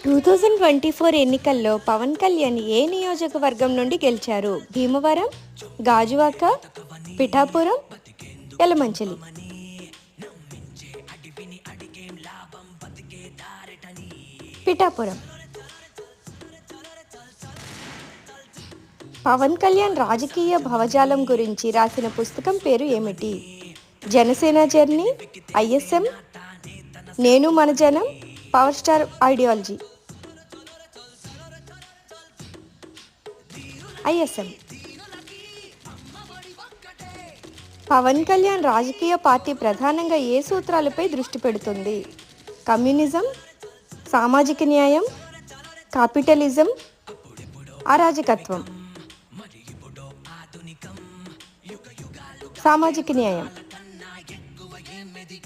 2024 ఎన్నికల్లో పవన్ కళ్యాణ్ ఏ నియోజకవర్గం నుండి గెలిచారు? భీమవరం, గాజువాక, పిఠాపురం, యలమంచిలి. పిఠాపురం. పవన్ కళ్యాణ్ రాజకీయ భావజాలం గురించి రాసిన పుస్తకం పేరు ఏమిటి? జనసేన జర్నీ, ఐఎస్ఎం, నేను మన జనం, power star ideology. ISM. Pawan Kalyan రాజకీయ పార్టీ ప్రధానంగా ఏ సూత్రాలపై దృష్టి పెడుతుంది? కమ్యూనిజం, సామాజిక న్యాయం, క్యాపిటలిజం, అరాజకత్వం. సామాజిక న్యాయం.